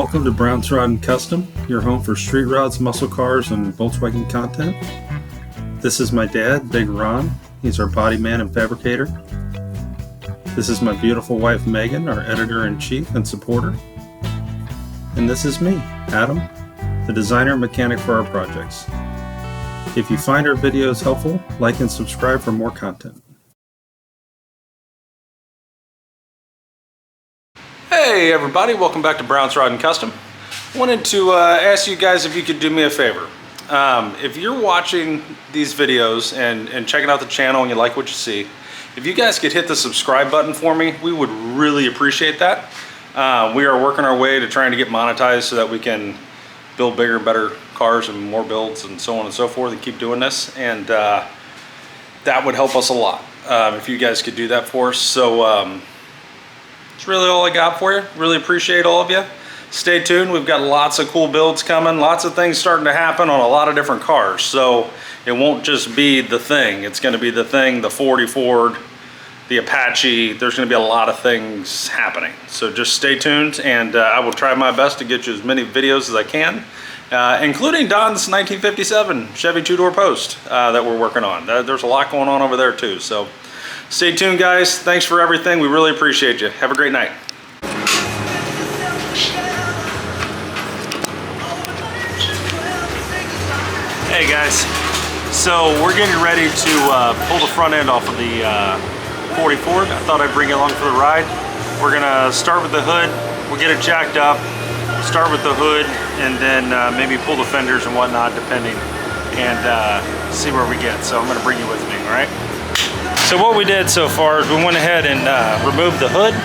Welcome to Brown's Rod and Custom, your home for street rods, muscle cars, and Volkswagen content. This is my dad, Big Ron. He's our body man and fabricator. This is my beautiful wife, Megan, our editor-in-chief and supporter. And this is me, Adam, the designer and mechanic for our projects. If you find our videos helpful, like and subscribe for more content. Hey everybody, welcome back to Brown's Rod and Custom. Wanted to ask you guys if you could do me a favor. If you're watching these videos and checking out the channel and you like what you see, if you guys could hit the subscribe button for me, we would really appreciate that. We are working our way to trying to get monetized so that we can build bigger and better cars and more builds and so on and so forth and keep doing this. And that would help us a lot if you guys could do that for us. So that's really all I got for you. Really appreciate all of you. Stay tuned. We've got lots of cool builds coming. Lots of things starting to happen on a lot of different cars. So it won't just be the Thing. It's going to be the Thing, the 40 Ford, the Apache. There's going to be a lot of things happening. So just stay tuned, and I will try my best to get you as many videos as I can, including Don's 1957 Chevy two-door post that we're working on. There's a lot going on over there too. So stay tuned, guys. Thanks for everything. We really appreciate you. Have a great night. Hey guys, so we're getting ready to pull the front end off of the 40 Ford. I thought I'd bring you along for the ride. We're gonna start with the hood. We'll get it jacked up, start with the hood, and then maybe pull the fenders and whatnot, depending, and see where we get. So I'm gonna bring you with me, all right? So what we did so far is we went ahead and removed the hood,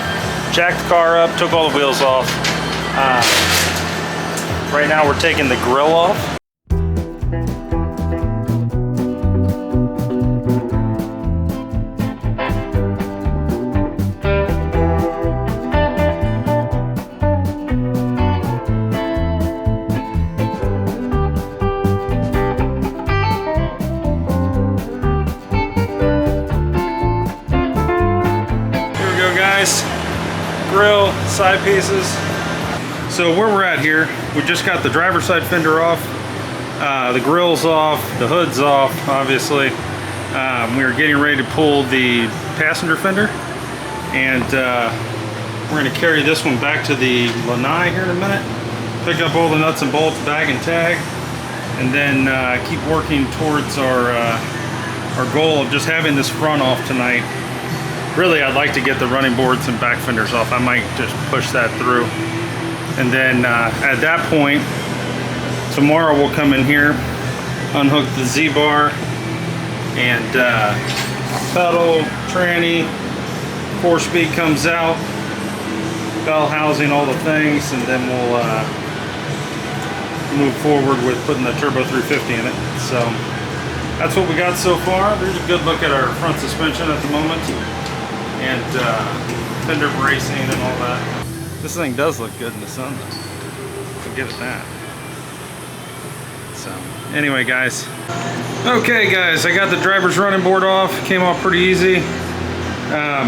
jacked the car up, took all the wheels off. Right now we're taking the grill off. Grill, side pieces. So where we're at here, we just got the driver's side fender off, the grill's off, the hood's off, obviously. We are getting ready to pull the passenger fender, and we're going to carry this one back to the lanai here in a minute, pick up all the nuts and bolts, bag and tag, and then keep working towards our goal of just having this front off tonight. Really, I'd like to get the running boards and back fenders off. I might just push that through. And then at that point, tomorrow we'll come in here, unhook the Z-bar and pedal, tranny, 4-speed comes out, bell housing, all the things, and then we'll move forward with putting the Turbo 350 in it. So that's what we got so far. There's a good look at our front suspension at the moment, and fender bracing and all that. This thing does look good in the sun though. I'll give it that. So anyway, guys. Okay guys, I got the driver's running board off. Came off pretty easy. Now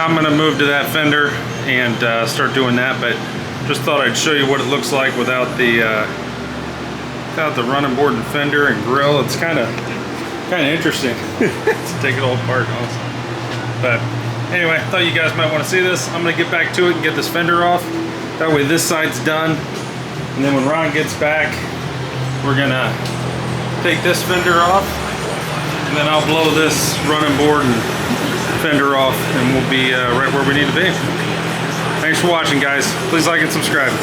I'm gonna move to that fender and start doing that, but just thought I'd show you what it looks like without the running board and fender and grill. It's kind of interesting to take it all apart also. But anyway, I thought you guys might want to see this. I'm going to get back to it and get this fender off. That way this side's done. And then when Ron gets back, we're going to take this fender off. And then I'll blow this running board and fender off, and we'll be right where we need to be. Thanks for watching, guys. Please like and subscribe.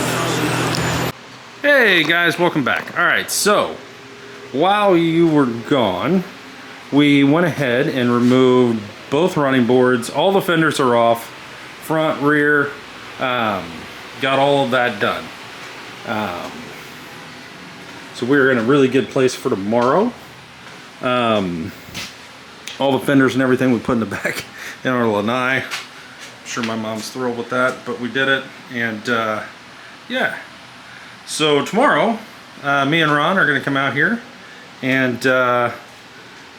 Hey guys, welcome back. All right, so while you were gone, we went ahead and removed both running boards. All the fenders are off, front, rear, got all of that done. So we're in a really good place for tomorrow. All the fenders and everything we put in the back in our lanai. I'm sure my mom's thrilled with that, but we did it. And yeah, so tomorrow me and Ron are going to come out here and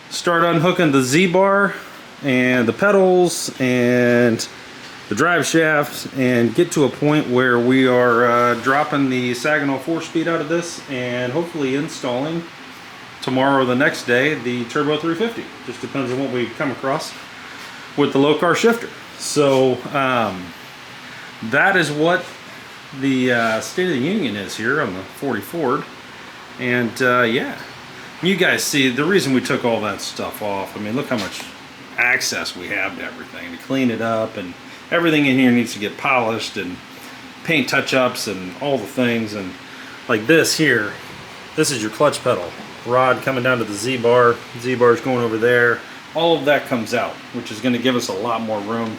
start unhooking the Z-bar and the pedals and the drive shaft and get to a point where we are dropping the Saginaw 4-speed out of this and hopefully installing tomorrow or the next day the Turbo 350. Just depends on what we come across with the low car shifter. So that is what the State of the Union is here on the 40 Ford. And yeah, you guys see the reason we took all that stuff off. I mean, look how much access we have to everything, to clean it up, and everything in here needs to get polished and paint touch-ups and all the things. And like this here, this is your clutch pedal rod coming down to the Z-bar. Z-bar's going over there. All of that comes out, which is going to give us a lot more room.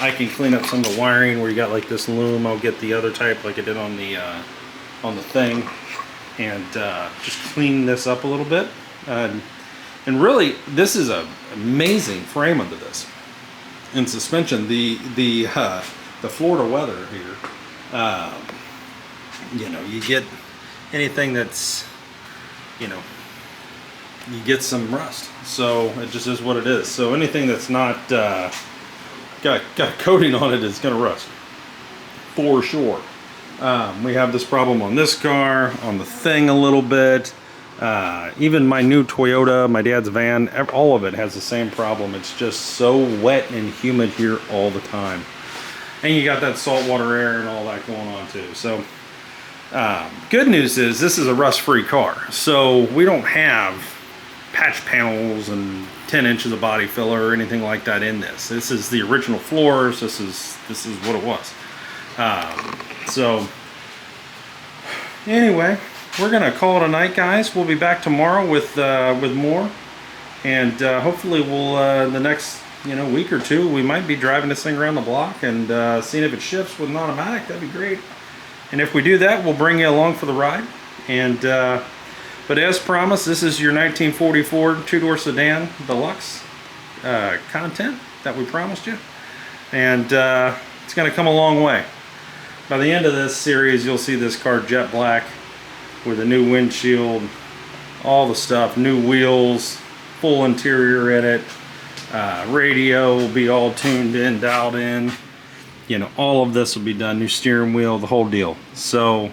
I can clean up some of the wiring where you got like this loom. I'll get the other type like I did on the thing, and just clean this up a little bit. And really, this is an amazing frame under this. And suspension, the Florida weather here, you know, you get anything that's, you know, you get some rust. So it just is what it is. So anything that's not got a coating on it is gonna rust for sure. We have this problem on this car, on the thing a little bit. Even my new Toyota, my dad's van, all of it has the same problem. It's just so wet and humid here all the time. And you got that saltwater air and all that going on too. So good news is this is a rust-free car. So we don't have patch panels and 10 inches of body filler or anything like that in this. This is the original floors. This is what it was. So anyway, we're gonna call it a night, guys. We'll be back tomorrow with more, and hopefully we'll the next week or two we might be driving this thing around the block and seeing if it shifts with an automatic. That'd be great. And if we do that, we'll bring you along for the ride. And but as promised, this is your 1944 two-door sedan Deluxe content that we promised you, and it's gonna come a long way. By the end of this series, you'll see this car jet black with a new windshield, all the stuff, new wheels, full interior in it, radio will be all tuned in, dialed in, all of this will be done, new steering wheel, the whole deal. So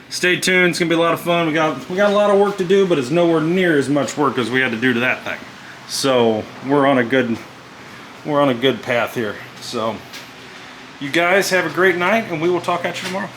stay tuned, it's gonna be a lot of fun. We got a lot of work to do, but it's nowhere near as much work as we had to do to that thing. So we're on a good path here. So you guys have a great night, and we will talk at you tomorrow.